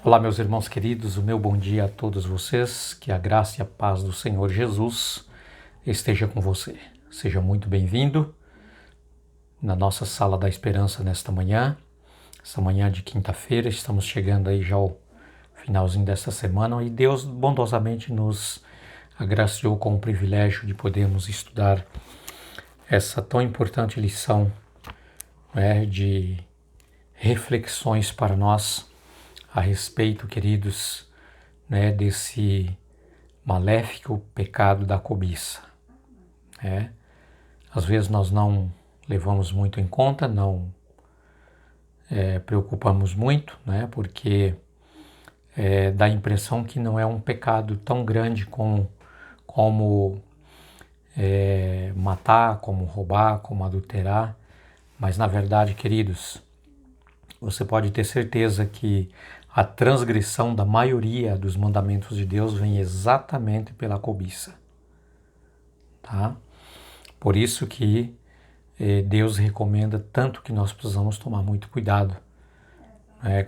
Olá, meus irmãos queridos, o meu bom dia a todos vocês, que a graça e a paz do Senhor Jesus esteja com você. Seja muito bem-vindo na nossa Sala da Esperança nesta manhã, essa manhã de quinta-feira. Estamos chegando aí já ao finalzinho desta semana e Deus bondosamente nos agraciou com o privilégio de podermos estudar essa tão importante lição, de reflexões para nós a respeito, queridos, desse maléfico pecado da cobiça. Às vezes nós não levamos muito em conta, não preocupamos muito, porque dá a impressão que não é um pecado tão grande como matar, como roubar, como adulterar, mas na verdade, queridos, você pode ter certeza que a transgressão da maioria dos mandamentos de Deus vem exatamente pela cobiça, tá? Por isso que Deus recomenda tanto que nós precisamos tomar muito cuidado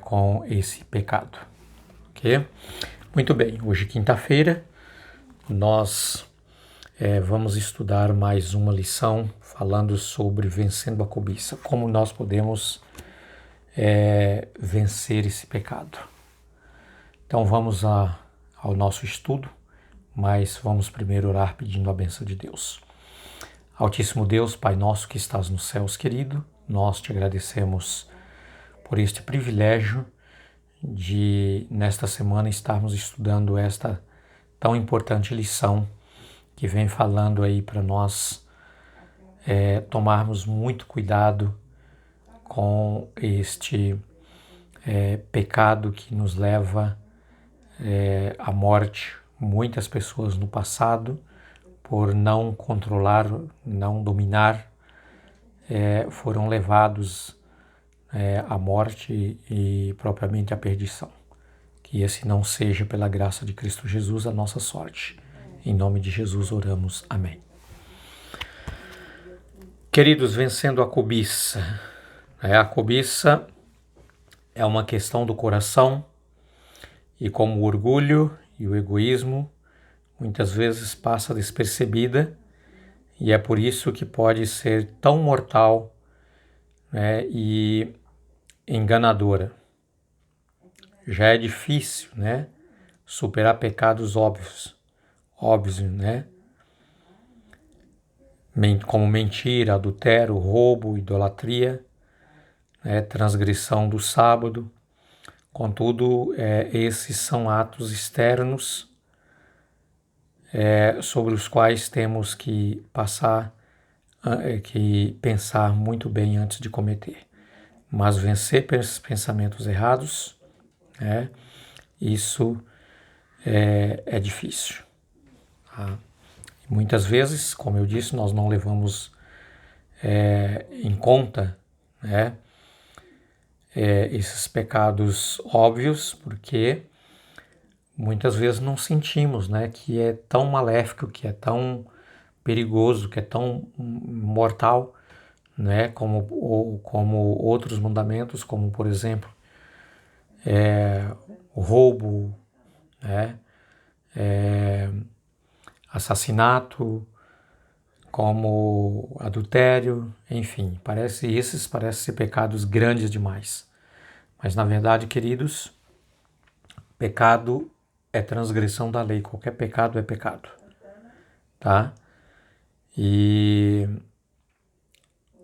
com esse pecado, ok? Muito bem, hoje quinta-feira nós vamos estudar mais uma lição falando sobre vencendo a cobiça, como nós podemos vencer esse pecado. Então vamos ao nosso estudo, mas vamos primeiro orar pedindo a bênção de Deus. Altíssimo Deus, Pai nosso que estás nos céus, querido, nós te agradecemos por este privilégio de, nesta semana, estarmos estudando esta tão importante lição que vem falando aí para nós tomarmos muito cuidado com este pecado que nos leva à morte. Muitas pessoas no passado, por não controlar, não dominar, foram levados à morte e propriamente à perdição. Que esse não seja, pela graça de Cristo Jesus, a nossa sorte. Em nome de Jesus oramos. Amém. Queridos, vencendo a cobiça. A cobiça é uma questão do coração e, como o orgulho e o egoísmo, muitas vezes passa despercebida, e é por isso que pode ser tão mortal e enganadora. Já é difícil superar pecados óbvios, como mentira, adultério, roubo, idolatria, transgressão do sábado. Contudo, esses são atos externos sobre os quais temos que pensar muito bem antes de cometer. Mas vencer pensamentos errados, isso é difícil. Tá? Muitas vezes, como eu disse, nós não levamos em conta esses pecados óbvios, porque muitas vezes não sentimos que é tão maléfico, que é tão perigoso, que é tão mortal, como outros mandamentos, como por exemplo o roubo, assassinato, como adultério, enfim, esses parecem ser pecados grandes demais. Mas na verdade, queridos, pecado é transgressão da lei, qualquer pecado é pecado, tá? E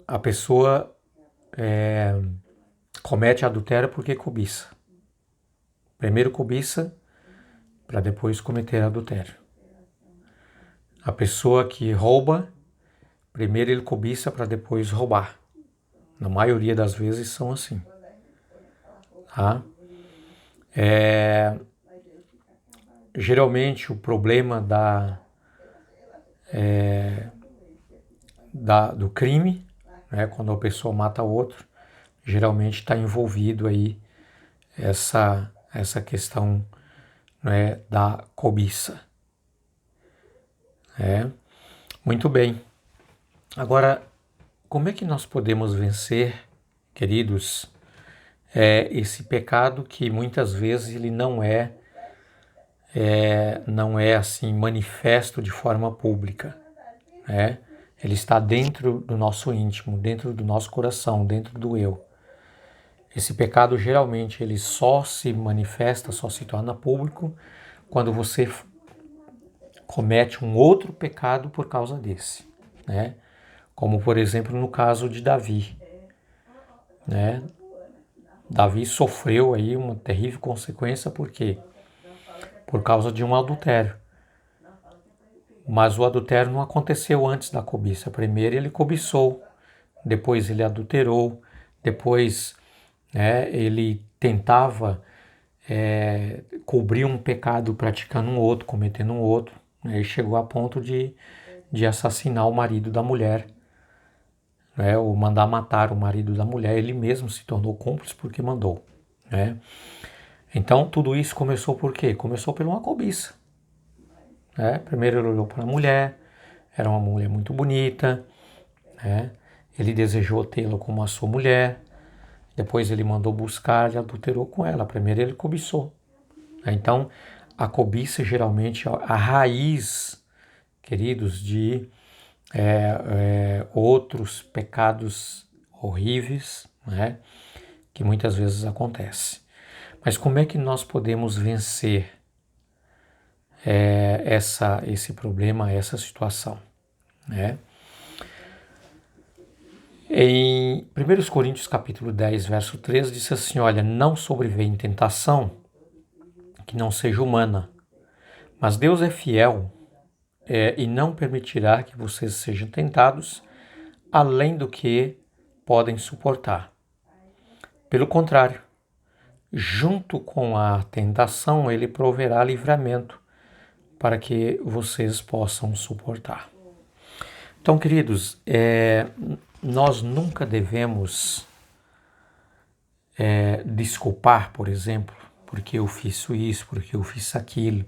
a pessoa comete adultério porque cobiça. Primeiro cobiça para depois cometer adultério. A pessoa que rouba, primeiro ele cobiça para depois roubar. Na maioria das vezes são assim. Tá? Geralmente o problema do crime, quando a pessoa mata outro, geralmente está envolvido aí essa questão da cobiça. Muito bem. Agora, como é que nós podemos vencer, queridos, é esse pecado que muitas vezes ele não é assim manifesto de forma pública, né? Ele está dentro do nosso íntimo, dentro do nosso coração, dentro do eu. Esse pecado geralmente ele só se manifesta, só se torna público quando você comete um outro pecado por causa desse, né? Como por exemplo no caso de Davi, né? Davi sofreu aí uma terrível consequência, por quê? Por causa de um adultério. Mas o adultério não aconteceu antes da cobiça. Primeiro ele cobiçou, depois ele adulterou, depois ele tentava cobrir um pecado praticando um outro, cometendo um outro, né, e chegou a ponto de assassinar o marido da mulher, né, ou mandar matar o marido da mulher. Ele mesmo se tornou cúmplice porque mandou, né? Então tudo isso começou por quê? Começou por uma cobiça, né? Primeiro ele olhou para a mulher, era uma mulher muito bonita, né? Ele desejou tê-la como a sua mulher, depois ele mandou buscar e adulterou com ela. Primeiro ele cobiçou. Então, a cobiça geralmente é a raiz, queridos, de outros pecados horríveis, né, que muitas vezes acontece. Mas como é que nós podemos vencer esse problema, essa situação, né? Em 1 Coríntios capítulo 10, verso 13, diz assim, olha, não sobrevém tentação que não seja humana, mas Deus é fiel e não permitirá que vocês sejam tentados além do que podem suportar. Pelo contrário, junto com a tentação, ele proverá livramento para que vocês possam suportar. Então, queridos, nós nunca devemos desculpar, por exemplo, porque eu fiz isso, porque eu fiz aquilo,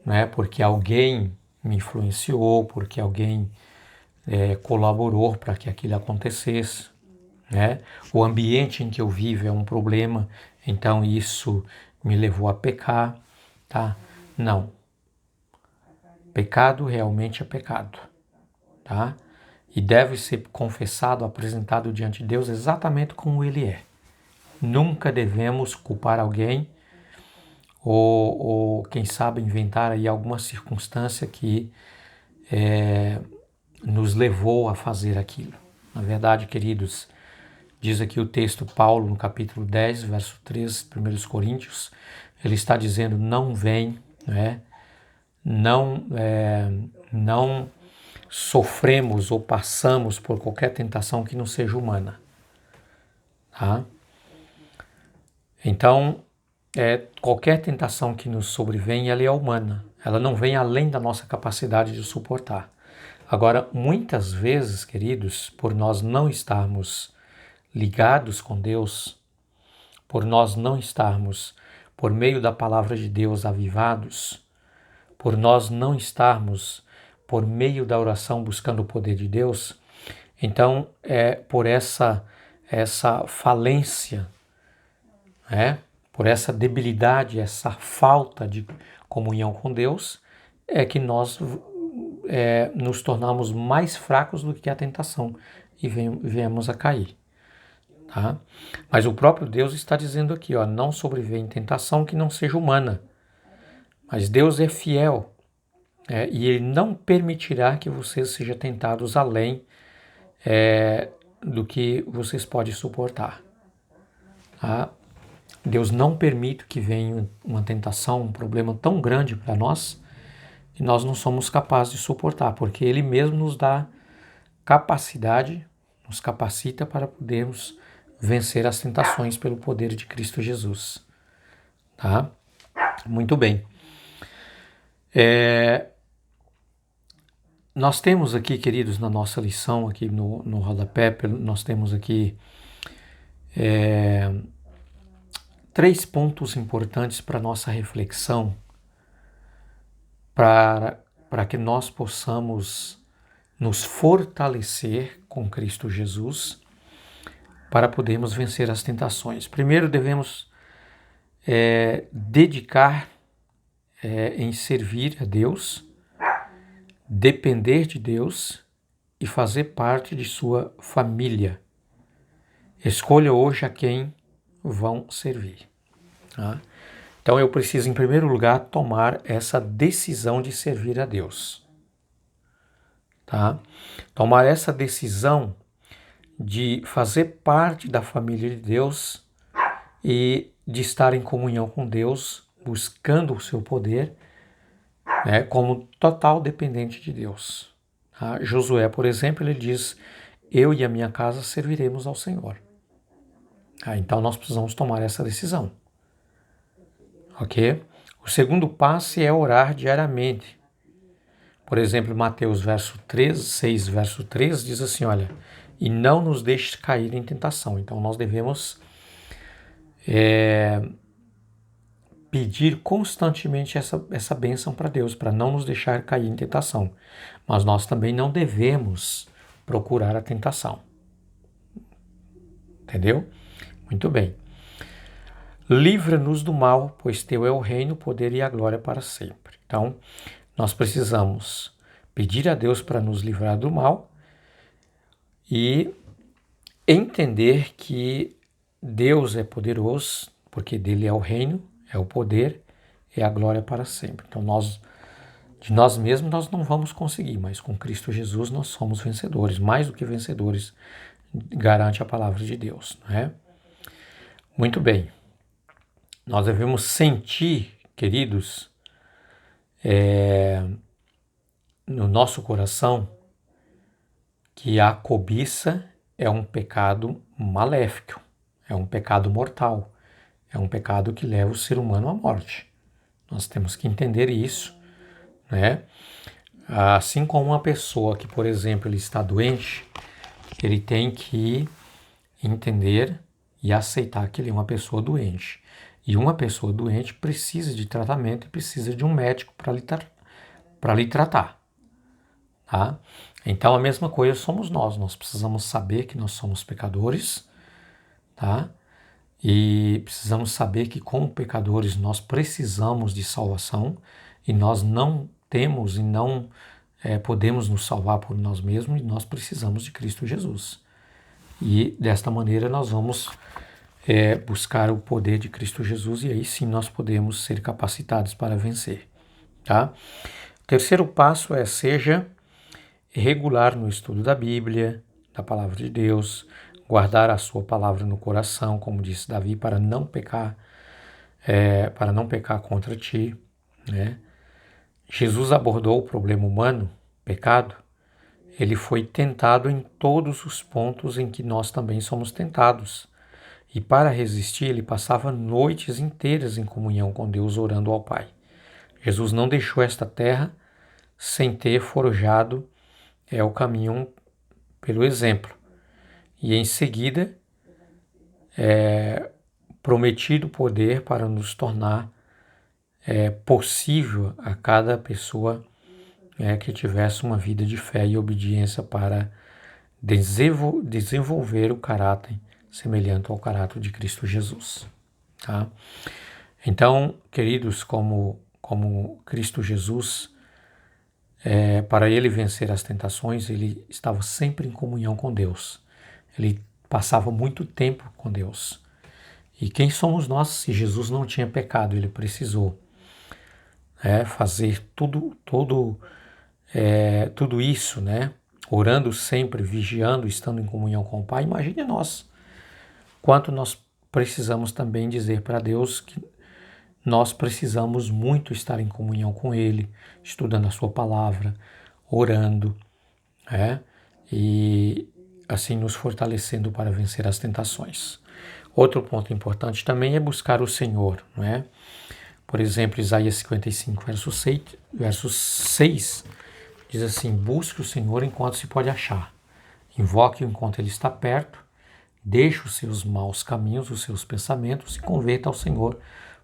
né? Porque alguém me influenciou, porque alguém colaborou para que aquilo acontecesse, né? O ambiente em que eu vivo é um problema, então isso me levou a pecar, tá? Não. Pecado realmente é pecado, tá? E deve ser confessado, apresentado diante de Deus exatamente como ele é. Nunca devemos culpar alguém ou quem sabe, inventar aí alguma circunstância que nos levou a fazer aquilo. Na verdade, queridos, diz aqui o texto Paulo no capítulo 10, verso 13, 1 Coríntios, ele está dizendo, não vem, né? Não sofremos ou passamos por qualquer tentação que não seja humana. Tá? Então, qualquer tentação que nos sobrevém, ela é humana. Ela não vem além da nossa capacidade de suportar. Agora, muitas vezes, queridos, por nós não estarmos ligados com Deus, por nós não estarmos, por meio da palavra de Deus, avivados, por nós não estarmos, por meio da oração, buscando o poder de Deus, então, por essa falência, por essa debilidade, essa falta de comunhão com Deus, é que nós nos tornamos mais fracos do que a tentação e viemos a cair. Tá? Mas o próprio Deus está dizendo aqui, ó, não sobrevém tentação que não seja humana. Mas Deus é fiel e Ele não permitirá que vocês sejam tentados além do que vocês podem suportar. Tá? Deus não permite que venha uma tentação, um problema tão grande para nós que nós não somos capazes de suportar, porque Ele mesmo nos dá capacidade, nos capacita para podermos vencer as tentações pelo poder de Cristo Jesus. Tá? Muito bem. Nós temos aqui, queridos, na nossa lição, aqui no rodapé, nós temos aqui 3 pontos importantes para a nossa reflexão, para que nós possamos nos fortalecer com Cristo Jesus, para podermos vencer as tentações. Primeiro devemos dedicar em servir a Deus, depender de Deus e fazer parte de sua família. Escolha hoje a quem vão servir. Tá? Então eu preciso, em primeiro lugar, tomar essa decisão de servir a Deus. Tá? Tomar essa decisão de fazer parte da família de Deus e de estar em comunhão com Deus, buscando o seu poder, como total dependente de Deus. Tá? Josué, por exemplo, ele diz: eu e a minha casa serviremos ao Senhor. Então nós precisamos tomar essa decisão. Ok? O segundo passo é orar diariamente. Por exemplo, Mateus 6, verso 3 diz assim, olha, e não nos deixes cair em tentação. Então nós devemos pedir constantemente essa bênção para Deus, para não nos deixar cair em tentação. Mas nós também não devemos procurar a tentação. Entendeu? Muito bem. Livra-nos do mal, pois teu é o reino, o poder e a glória para sempre. Então, nós precisamos pedir a Deus para nos livrar do mal e entender que Deus é poderoso, porque dele é o reino, é o poder e a glória para sempre. Então, de nós mesmos nós não vamos conseguir, mas com Cristo Jesus nós somos vencedores, mais do que vencedores, garante a palavra de Deus, não é? Muito bem. Nós devemos sentir, queridos, no nosso coração, que a cobiça é um pecado maléfico, é um pecado mortal, é um pecado que leva o ser humano à morte. Nós temos que entender isso, né? Assim como uma pessoa que, por exemplo, ele está doente, ele tem que entender e aceitar que ele é uma pessoa doente. E uma pessoa doente precisa de tratamento e precisa de um médico para lhe tratar. Tá? Então a mesma coisa somos nós precisamos saber que nós somos pecadores, tá? E precisamos saber que como pecadores nós precisamos de salvação e nós não temos e não podemos nos salvar por nós mesmos e nós precisamos de Cristo Jesus. E desta maneira nós vamos buscar o poder de Cristo Jesus e aí sim nós podemos ser capacitados para vencer. Tá? O terceiro passo seja regular no estudo da Bíblia, da palavra de Deus, guardar a sua palavra no coração, como disse Davi, para não pecar contra ti. Né? Jesus abordou o problema humano, pecado. Ele foi tentado em todos os pontos em que nós também somos tentados. E para resistir, ele passava noites inteiras em comunhão com Deus, orando ao Pai. Jesus não deixou esta terra sem ter forjado o caminho pelo exemplo. E em seguida, prometido poder para nos tornar possível a cada pessoa que tivesse uma vida de fé e obediência para desenvolver o caráter semelhante ao caráter de Cristo Jesus. Tá? Então, queridos, como Cristo Jesus, para ele vencer as tentações, ele estava sempre em comunhão com Deus. Ele passava muito tempo com Deus. E quem somos nós se Jesus não tinha pecado? Ele precisou fazer tudo isso, né? Orando sempre, vigiando, estando em comunhão com o Pai. Imagine nós, quanto nós precisamos também dizer para Deus que nós precisamos muito estar em comunhão com Ele, estudando a sua palavra, orando, e assim nos fortalecendo para vencer as tentações. Outro ponto importante também é buscar o Senhor, não é? Por exemplo, Isaías 55, verso 6, diz assim: busque o Senhor enquanto se pode achar, invoque-o enquanto Ele está perto, deixe os seus maus caminhos, os seus pensamentos e converta ao Senhor,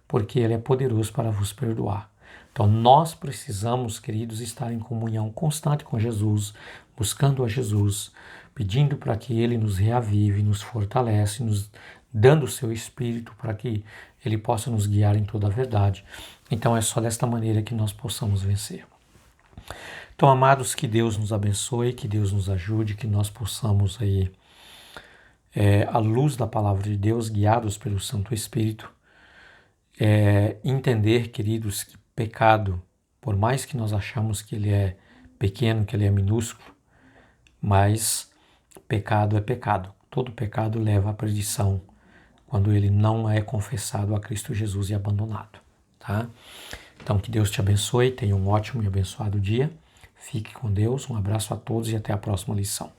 porque Ele é poderoso para vos perdoar. Então nós precisamos, queridos, estar em comunhão constante com Jesus, buscando a Jesus, pedindo para que Ele nos reavive, nos fortalece, nos dando o seu Espírito para que Ele possa nos guiar em toda a verdade. Então é só desta maneira que nós possamos vencer. Então, amados, que Deus nos abençoe, que Deus nos ajude, que nós possamos aí, à luz da palavra de Deus, guiados pelo Santo Espírito, entender, queridos, que pecado, por mais que nós achamos que ele é pequeno, que ele é minúsculo, mas pecado é pecado. Todo pecado leva à perdição quando ele não é confessado a Cristo Jesus e abandonado, tá? Então, que Deus te abençoe, tenha um ótimo e abençoado dia. Fique com Deus, um abraço a todos e até a próxima lição.